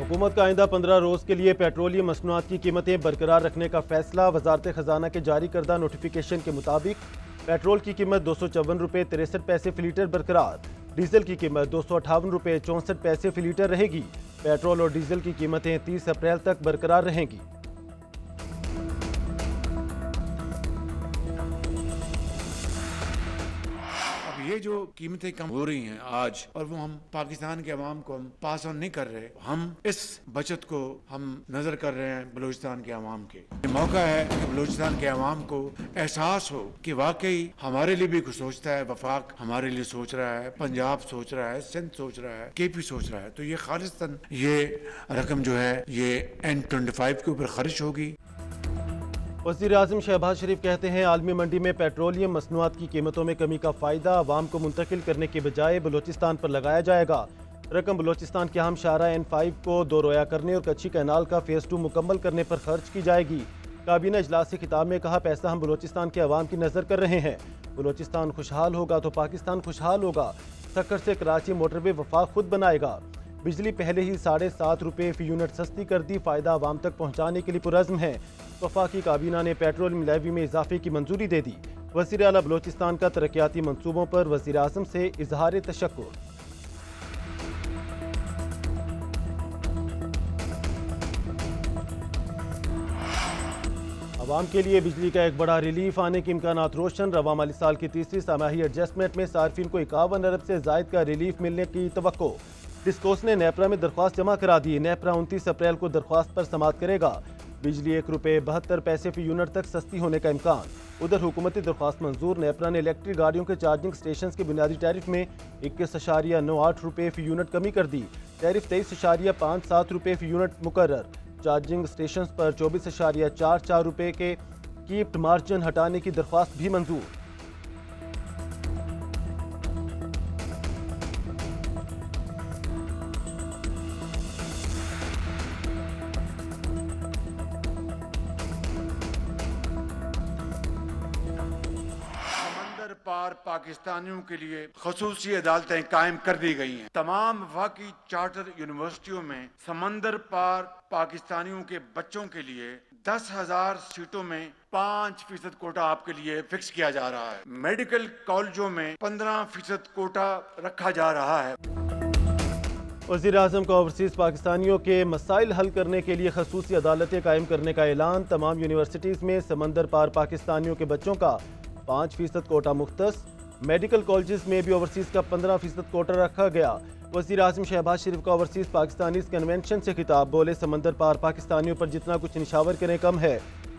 हुकूमत का आइंदा 15 रोज़ के लिए पेट्रोलियम मसनूआत की कीमतें बरकरार रखने का फैसला। वजारत खजाना के जारी करदा नोटिफिकेशन के मुताबिक पेट्रोल की कीमत 254 रुपये 63 पैसे फी लीटर बरकरार। डीजल की कीमत 258 रुपये 64 पैसे फी लीटर रहेगी। पेट्रोल और डीजल की कीमतें 30 अप्रैल तक बरकरार रहेंगी। ये जो कीमतें कम हो रही हैं आज, और वो हम पाकिस्तान के अवाम को हम पास ऑन नहीं कर रहे, हम इस बचत को हम नजर कर रहे हैं बलूचिस्तान के अवाम के। ये मौका है कि बलूचिस्तान के अवाम को एहसास हो कि वाकई हमारे लिए भी कुछ सोचता है, वफाक हमारे लिए सोच रहा है, पंजाब सोच रहा है, सिंध सोच रहा है, केपी सोच रहा है। तो ये खालिस्तन ये रकम जो है ये N25 के ऊपर खर्च होगी। वज़ीर आज़म शहबाज शरीफ कहते हैं आलमी मंडी में पेट्रोलियम मसनूआत की कीमतों में कमी का फ़ायदा अवाम को मुंतकिल करने के बजाय बलूचिस्तान पर लगाया जाएगा। रकम बलूचिस्तान के अहम शाहरा N5 को दोरोया करने और कच्ची कैनाल का फ़ेज़ 2 मुकम्मल करने पर खर्च की जाएगी। काबीना इजलास से खिताब में कहा, पैसा हम बलूचिस्तान के अवाम की नज़र कर रहे हैं। बलूचिस्तान खुशहाल होगा तो पाकिस्तान खुशहाल होगा। सक्कर से कराची मोटरवे वफाक खुद बनाएगा। बिजली पहले ही 7.5 रुपये फ़ी यूनिट सस्ती कर दी, फ़ायदा आवाम तक पहुँचाने के लिए पुरज़्म है। वफाकी काबीना ने पेट्रोलियम लेवी में इजाफे की मंजूरी दे दी। वज़ीर आला बलूचिस्तान का तरक्याती मंसूबों पर वज़ीर आज़म से इजहार तशक्कुर। अवाम के लिए बिजली का एक बड़ा रिलीफ आने के इम्कानात रोशन। रवा माली साल की तीसरी समाही एडजस्टमेंट में सार्फिन को 51 अरब से जायद का रिलीफ मिलने की तवक्को। डिस्कोस ने नेपरा में दरख्वास्त जमा करा दी। नेपरा 29 अप्रैल को दरख्वास्त पर समाअत करेगा। बिजली 1 रुपये 72 पैसे फी यूनिट तक सस्ती होने का इम्कान। उधर हुकूमती दरख्वास्त मंजूर। नेपरा ने इलेक्ट्रिक गाड़ियों के चार्जिंग स्टेशन के बुनियादी टैरिफ में 21.98 रुपये फी यूनिट कमी कर दी। टैरिफ 23.57 रुपये फी यूनिट मुकर्रर। चार्जिंग स्टेशन पर 24.44 रुपये के कीप्ड मार्जिन हटाने की दरख्वास्त भी मंजूर। पार पाकिस्तानियों के लिए खसूसी अदालतें कायम कर दी गई हैं। तमाम वफाकी चार्टर यूनिवर्सिटियों में समंदर पार पाकिस्तानियों के बच्चों के लिए 10,000 सीटों में 5% कोटा आपके लिए फिक्स किया जा रहा है। मेडिकल कॉलेजों में 15% कोटा रखा जा रहा है। वज़ीर आज़म का ओवरसीज़ पाकिस्तानियों के मसाइल हल करने के लिए खसूसी अदालतें कायम करने का ऐलान। तमाम यूनिवर्सिटीज़ में समंदर पार पाकिस्तानियों के बच्चों का 5% कोटा मुख्तस। मेडिकल कॉलेजेस में भी ओवरसीज़ का 15% कोटा रखा गया। वज़ीर आज़म शहबाज शरीफ का ओवरसीज़ पाकिस्तानीज़ कन्वेंशन से खिताब। बोले, समंदर पार पाकिस्तानियों पर जितना कुछ निशावर करें कम है।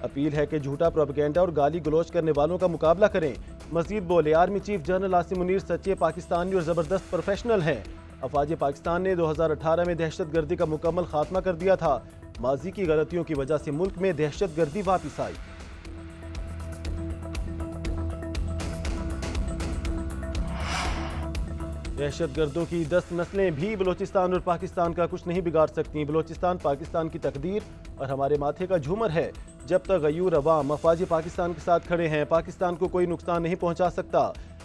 अपील है कि झूठा प्रोपेगेंडा और गाली गलोच करने वालों का मुकाबला करें। मज़ीद बोले, army chief general Asim Munir सच्चे पाकिस्तानी और ज़बरदस्त प्रोफेशनल हैं। अफवाज पाकिस्तान ने 2018 में दहशत गर्दी का मुकम्मल खात्मा कर दिया था। माजी की गलतियों की वजह से मुल्क में दहशत गर्दी वापिस आई। दहशत गर्दों की 10 नस्लें भी बलूचिस्तान और पाकिस्तान का कुछ नहीं बिगाड़ सकती। बलूचिस्तान पाकिस्तान की तकदीर और हमारे माथे का झूमर है। जब तक गयूर अवाम अफवाज पाकिस्तान के साथ खड़े हैं, पाकिस्तान को कोई नुकसान नहीं पहुंचा सकता।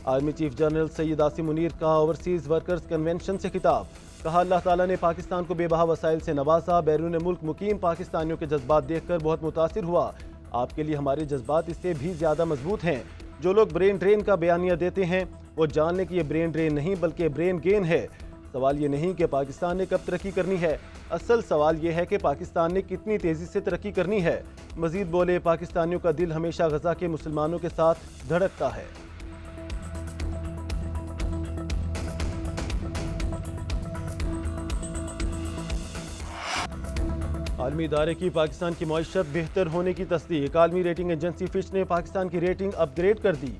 Army chief general Syed Asim Munir का ओवरसीज़ वर्कर्स कन्वेंशन से खिताब। कहा, अल्लाह ताला ने पाकिस्तान को बेबहा वसाइल से नवाजा। बैरून मुल्क मुकीम पाकिस्तानियों के जज्बात देखकर बहुत मुतासिर हुआ। आपके लिए हमारे जज्बात इससे भी ज़्यादा मजबूत हैं। जो लोग ब्रेन ड्रेन का बयानिया देते हैं वो जान लें कि ये ब्रेन ड्रेन नहीं बल्कि ब्रेन गेन है। सवाल ये नहीं कि पाकिस्तान ने कब तरक्की करनी है, असल सवाल ये है कि पाकिस्तान ने कितनी तेज़ी से तरक्की करनी है। मजीद बोले, पाकिस्तानियों का दिल हमेशा गजा के मुसलमानों के साथ धड़कता है। आलमी इदारे की पाकिस्तान की मईशत बेहतर होने की तस्दीक। आलमी रेटिंग एजेंसी फिच ने पाकिस्तान की रेटिंग अपग्रेड कर दी।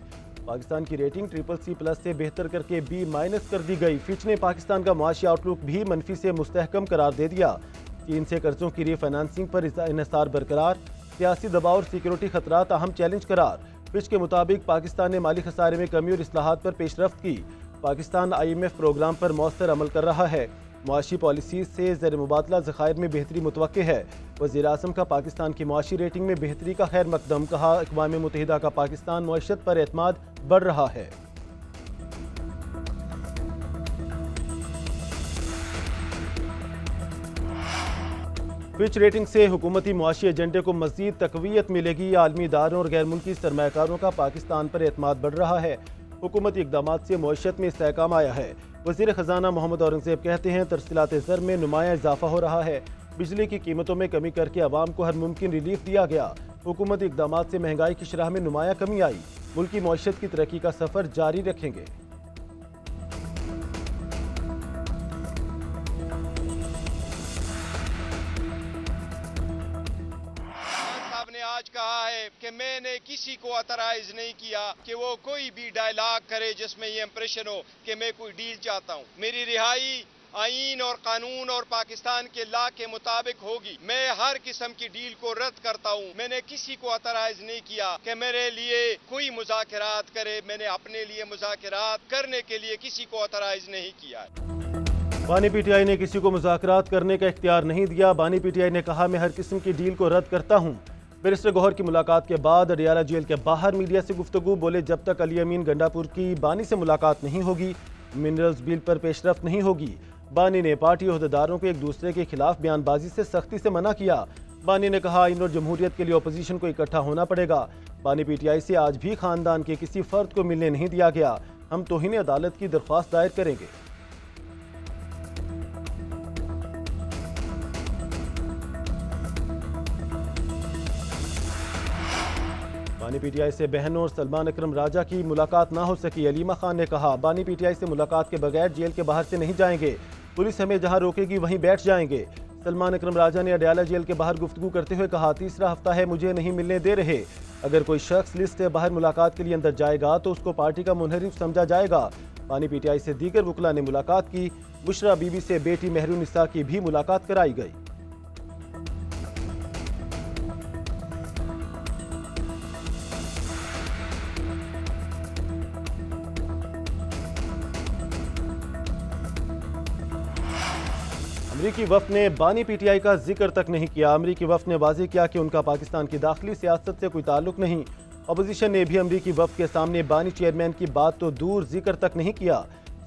पाकिस्तान की रेटिंग CCC+ से बेहतर करके B- कर दी गई। फिच ने पाकिस्तान का माशी आउटलुक भी मनफी से मुस्तहकम करार दे दिया। चीन से कर्जों की रीफाइनेंसिंग पर इन्हिसार बरकरार। सियासी दबाव और सिक्योरिटी खतरात अहम चैलेंज करार। फिच के मुताबिक पाकिस्तान ने माली खसारे में कमी और इस्लाहात पर पेशरफ्त की। पाकिस्तान IMF प्रोग्राम पर मौसर अमल कर रहा है। मुआशी पॉलिसीज से ज़र मुबादला ज़खायर में बेहतरी मुतवक्के है। वज़ीर आज़म का पाकिस्तान की मुआशी रेटिंग में बेहतरी का खैर मकदम। कहा, अक़वाम मुत्तहिदा का पाकिस्तान मईशत पर एतमाद बढ़ रहा है। फिच रेटिंग से हुकूमती मुआशी एजेंडे को मज़ीद तक़वियत मिलेगी। आलमी इदारों और गैर मुल्की सरमायाकारों का पाकिस्तान पर एतमाद बढ़ रहा है। हुकूमती इक़दाम से मईशत में इस्तेहकाम आया है। वज़ीर ख़जाना मोहम्मद औरंगज़ेब कहते हैं तरसीलात ज़र में नुमाया इजाफा हो रहा है। बिजली की कीमतों में कमी करके अवाम को हर मुमकिन रिलीफ दिया गया। हुकूमती इक़दाम से महंगाई की शरह में नुमाया कमी आई। मुल्की मईशत की तरक्की का सफ़र जारी रखेंगे। आज कहा है कि मैंने किसी को अतराइज नहीं किया कि वो कोई भी डायलॉग करे जिसमें ये इंप्रेशन हो कि मैं कोई डील चाहता हूँ। मेरी रिहाई आईन और कानून और पाकिस्तान के लॉ के मुताबिक होगी। मैं हर किस्म की डील को रद्द करता हूँ। मैंने किसी को अतराइज नहीं किया कि मेरे लिए कोई मुज़ाकरात करे। मैंने अपने लिए मुज़ाकरात करने के लिए किसी को अतराइज नहीं किया। बानी पीटीआई ने किसी को मुज़ाकरात करने का इख्तियार नहीं दिया। बानी पीटीआई ने कहा मैं हर किस्म की डील को रद्द करता हूँ। बैरिस्टर गौहर की मुलाकात के बाद अडियाला जेल के बाहर मीडिया से गुफ्तगू बोले जब तक अली अमीन गंडापुर की बानी से मुलाकात नहीं होगी मिनरल्स बिल पर पेशरफ्त नहीं होगी। बानी ने पार्टी अहदेदारों को एक दूसरे के खिलाफ बयानबाजी से सख्ती से मना किया। बानी ने कहा आइन और जमहूरियत के लिए अपोजिशन को इकट्ठा होना पड़ेगा। बानी पीटीआई से आज भी खानदान के किसी फर्द को मिलने नहीं दिया गया। हम तौहीन अदालत की दरख्वास्त दायर करेंगे। बानी पीटीआई से बहनों और सलमान अकरम राजा की मुलाकात ना हो सकी। अलीमा खान ने कहा बानी पीटीआई से मुलाकात के बगैर जेल के बाहर से नहीं जाएंगे। पुलिस हमें जहां रोकेगी वहीं बैठ जाएंगे। सलमान अकरम राजा ने अडियाला जेल के बाहर गुफ्तगू करते हुए कहा तीसरा हफ्ता है मुझे नहीं मिलने दे रहे। अगर कोई शख्स लिस्ट से बाहर मुलाकात के लिए अंदर जाएगा तो उसको पार्टी का मुनहरिफ समझा जाएगा। बानी पीटीआई से दीगर वकला ने मुलाकात की। बुशरा बीबी से बेटी मेहरुनिसा की भी मुलाकात कराई गई। अमरीकी वफ़द ने बानी पीटीआई का जिक्र तक नहीं किया। अमरीकी वफ़द ने वाज़ेह किया कि उनका पाकिस्तान की दाखिली सियासत से कोई ताल्लुक नहीं। अपोजिशन ने भी अमरीकी वफ़द के सामने बानी चेयरमैन की बात तो दूर जिक्र तक नहीं किया।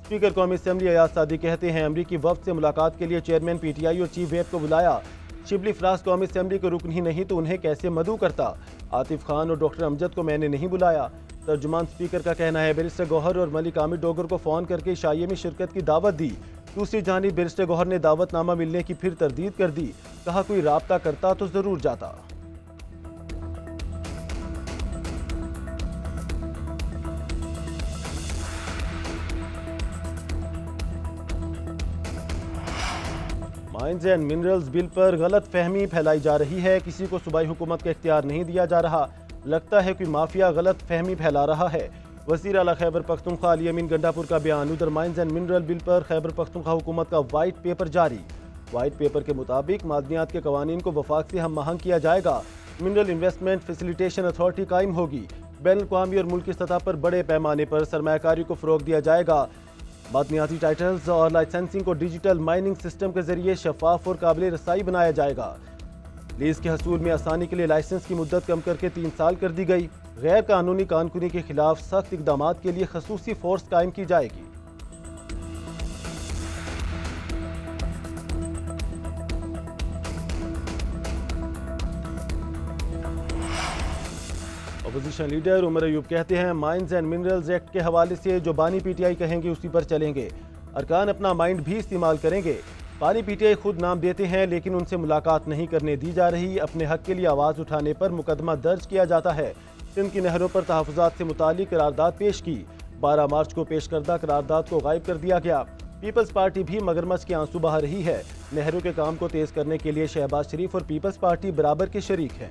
स्पीकर कौमी असम्बली अयाज सादी कहते हैं अमरीकी वफ़द से मुलाकात के लिए चेयरमैन पीटीआई और चीफ व्हिप को बुलाया। शिबली फराज कौमी असम्बली को रुकन ही नहीं तो उन्हें कैसे मदऊ करता। आतिफ खान और डॉक्टर अमजद को मैंने नहीं बुलाया। तर्जुमान स्पीकर का कहना है बैरिस्टर गौहर और मलिक आमिर डोगर को फ़ोन करके शाइये में शिरकत की दावत दी। दूसरी जानिब बैरिस्टर गौहर ने दावतनामा मिलने की फिर तरदीद कर दी। कहा कोई राब्ता करता तो जरूर जाता। माइंस एंड मिनरल्स बिल पर गलत फहमी फैलाई जा रही है। किसी को सूबाई हुकूमत का इख्तियार नहीं दिया जा रहा। लगता है कोई माफिया गलत फहमी फैला रहा है। वज़ीर आला खैबर पख्तूनख्वा अली अमीन गंडापुर का बयान। उधर माइंस एंड मिनरल बिल पर खैबर पख्तूनख्वा हुकूमत का वाइट पेपर जारी। वाइट पेपर के मुताबिक मादनियात के कवानीन को वफाक से हम आहंग किया जाएगा। मिनरल इन्वेस्टमेंट फैसिलिटेशन अथॉरिटी कायम होगी। बैन अवी और मुल्की सतह पर बड़े पैमाने पर सरमायाकारी को फ़रोग दिया जाएगा। मादनियाती टाइटल्स और लाइसेंसिंग को डिजिटल माइनिंग सिस्टम के जरिए शफाफ और काबिल रसाई बनाया जाएगा। लीज के हसूल में आसानी के लिए लाइसेंस की मुद्दत कम करके 3 साल कर दी गई। गैर कानूनी कानूनी के खिलाफ सख्त इकदाम के लिए खसूसी फोर्स कायम की जाएगी। अपोजिशन लीडर उमर अयूब कहते हैं माइंस एंड मिनरल्स एक्ट के हवाले से जो बानी पीटीआई कहेंगे उसी पर चलेंगे। अरकान अपना माइंड भी इस्तेमाल करेंगे। बानी पीटीआई खुद नाम देते हैं लेकिन उनसे मुलाकात नहीं करने दी जा रही। अपने हक के लिए आवाज़ उठाने पर मुकदमा दर्ज किया जाता है। सिंध की नहरों पर तहफ़्फ़ुज़ात से मुतालिक करारदाद पेश की। 12 मार्च को पेश करदा करारदाद को गायब कर दिया गया। पीपल्स पार्टी भी मगरमच्छ के आंसू बहा रही है। नहरों के काम को तेज करने के लिए शहबाज शरीफ और पीपल्स पार्टी बराबर के शरीक हैं।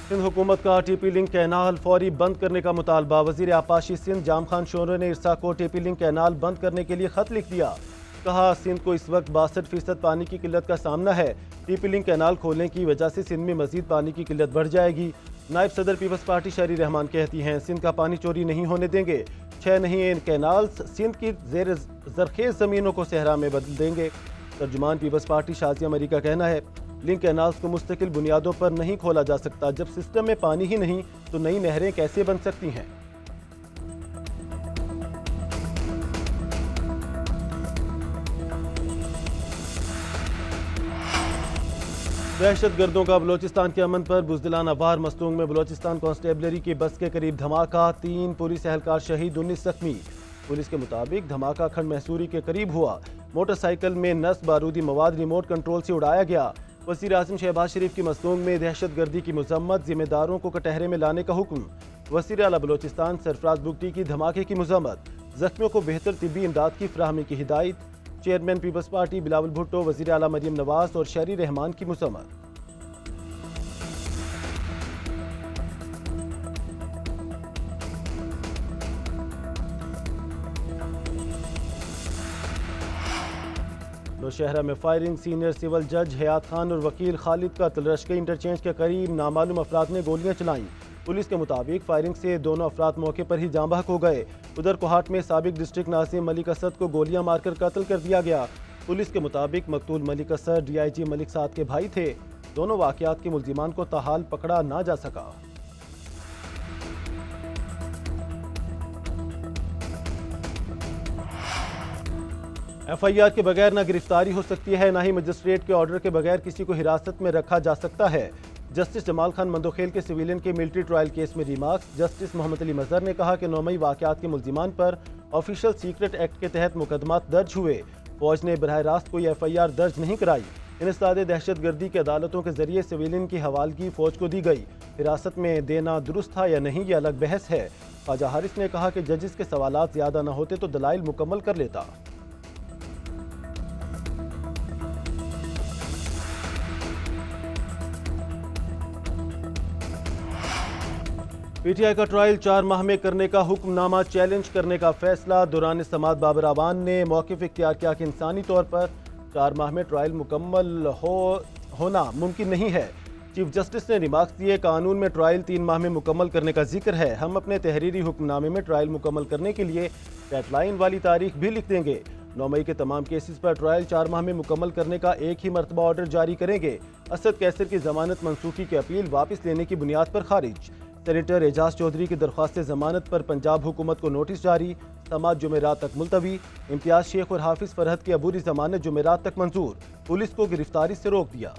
सिंध हुकूमत का टीपी लिंक कैनाल फौरी बंद करने का मुतालबा। वज़ीर आपाशी सिंध जाम खान शोरो ने इरसा को टीपी लिंक कैनाल बंद करने के लिए खत लिख दिया। कहा सिंध को इस वक्त 62% पानी की किल्लत का सामना है। टीपी लिंक कैनाल खोलने की वजह से सिंध में मजीद पानी की किल्लत बढ़ जाएगी। नायब सदर पीपल्स पार्टी शहरी रहमान कहती हैं सिंध का पानी चोरी नहीं होने देंगे। 6 नहीं इन कैनाल्स सिंध की ज़ेर ज़रखेज़ ज़मीनों को सहरा में बदल देंगे। तर्जुमान पीपल्स पार्टी शाजिया मरी का कहना है लिंक कैनाल्स को मुस्तकिल बुनियादों पर नहीं खोला जा सकता। जब सिस्टम में पानी ही नहीं तो नई नहरें कैसे बन सकती हैं। दहशतगर्दों का बलोचिस्तान के अमन पर बुज़दिलाना वार। मस्तूंग में बलोचिस्तान कांस्टेबलरी की बस के करीब धमाका, 3 पुलिस एहलकार शहीद, 19 जख्मी। पुलिस के मुताबिक धमाका खंड महसूरी के करीब हुआ। मोटरसाइकिल में नस बारूदी मवाद रिमोट कंट्रोल से उड़ाया गया। वज़ीर आज़म शहबाज शरीफ की मस्तूंग में दहशतगर्दी की मजम्मत, जिम्मेदारों को कटहरे में लाने का हुक्म। वज़ीर आला बलोचिस्तान सरफराज बुगटी की धमाके की मजम्मत, जख्मियों को बेहतर तिब्बी इमदाद की फराहमी की हिदायत। Chairman Peoples Party Bilawal Bhutto, वज़ीर आला मरियम नवाज और शहरी रहमान की मजम्मत। नौशहरा में फायरिंग, सीनियर सिविल जज हयात खान और वकील खालिद का तलरशके इंटरचेंज के करीब नामालूम अफराद ने गोलियां चलाईं। पुलिस के मुताबिक फायरिंग से दोनों अफराद मौके पर ही जाँ बहक हो गए। उधर कोहाट में साबिक डिस्ट्रिक्ट नाज़िम मलिक असद को गोलियां मारकर कत्ल कर दिया गया। पुलिस के मुताबिक मकतूल मलिक असद DIG मलिक साद के भाई थे। दोनों वाक़यात के मुल्जिमान को ताहाल पकड़ा ना जा सका। FIR के बगैर न गिरफ्तारी हो सकती है, न ही मजिस्ट्रेट के ऑर्डर के बगैर किसी को हिरासत में रखा जा सकता है। जस्टिस जमाल खान मंदोखेल के सिविलियन के मिलिट्री ट्रायल केस में रिमार्क्स। जस्टिस मोहम्मद अली मजहर ने कहा कि 9 मई वाक़यात के मुल्जिमान पर ऑफिशियल सीक्रेट एक्ट के तहत मुकदमात दर्ज हुए। फौज ने बराह रास्त कोई FIR दर्ज नहीं कराई। इंसदादे दहशतगर्दी की अदालतों के जरिए सिविलियन की हवालगी फौज को दी गई। हिरासत में देना दुरुस्त था या नहीं, ये अलग बहस है। ख्वाजा हारिस ने कहा कि जजिस के सवालात ज्यादा न होते तो दलाइल मुकम्मल कर लेता। PTI का ट्रायल 4 माह में करने का हुक्मनामा चैलेंज करने का फैसला। दौरान समाअत बाबर आवान ने मौक़िफ़ इख्तियार किया कि इंसानी तौर पर 4 माह में ट्रायल मुकम्मल होना मुमकिन नहीं है। चीफ जस्टिस ने रिमार्क्स दिए, कानून में ट्रायल 3 माह में मुकम्मल करने का जिक्र है। हम अपने तहरीरी हुक्मनामे में ट्रायल मुकम्मल करने के लिए डेडलाइन वाली तारीख भी लिख देंगे। 9 मई के तमाम केसेस पर ट्रायल 4 माह में मुकम्मल करने का एक ही मरतबा ऑर्डर जारी करेंगे। असद कैसर की जमानत मनसूखी की अपील वापस लेने की बुनियाद पर खारिज। सेनेटर एजाज चौधरी की दरख्वास्त जमानत पर पंजाब हुकूमत को नोटिस जारी। समाअत जुमेरात तक मुलतवी। इम्तियाज शेख और हाफिज फरहद की अबूरी जमानत जुमेरात तक मंजूर। पुलिस को गिरफ्तारी से रोक दिया।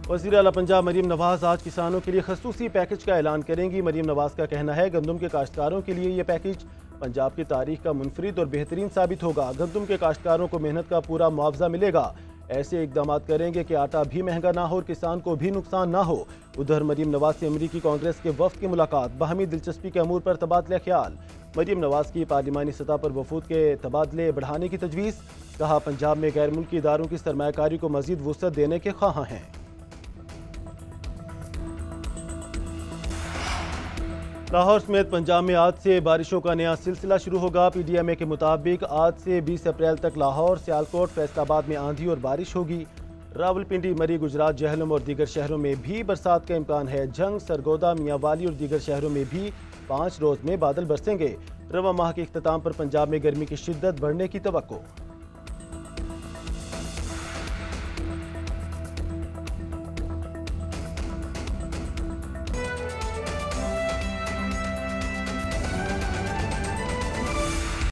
वज़ीर आला पंजाब मरियम नवाज आज किसानों के लिए खसूसी पैकेज का ऐलान करेंगी। मरियम नवाज का कहना है, गंदम के काश्तकारों के लिए ये पैकेज पंजाब की तारीख का मुनफरिद और बेहतरीन साबित होगा। गंदम के काश्तकारों को मेहनत का पूरा मुआवजा मिलेगा। ऐसे इकदाम करेंगे कि आटा भी महंगा ना हो और किसान को भी नुकसान ना हो। उधर मरियम नवाज से अमरीकी कांग्रेस के वफ्द की मुलाकात, बाहमी दिलचस्पी के अमूर पर तबादला ख्याल। मरियम नवाज की पार्लिमानी सतह पर वफूद के तबादले बढ़ाने की तजवीज़। कहा, पंजाब में गैर मुल्की इदारों की सरमायाकारी को मजीद वुसअत देने के ख्वाहां हैं। लाहौर समेत पंजाब में आज से बारिशों का नया सिलसिला शुरू होगा। PDMA के मुताबिक आज से 20 अप्रैल तक लाहौर, सियालकोट, फैसलाबाद में आंधी और बारिश होगी। रावलपिंडी, मरी, गुजरात, जहलम और दीगर शहरों में भी बरसात का इम्कान है। जंग, सरगोदा, मियांवाली और दीगर शहरों में भी 5 रोज में बादल बरसेंगे। रवा माह के इख्तिताम पर पंजाब में गर्मी की शिद्दत बढ़ने की तवक्को।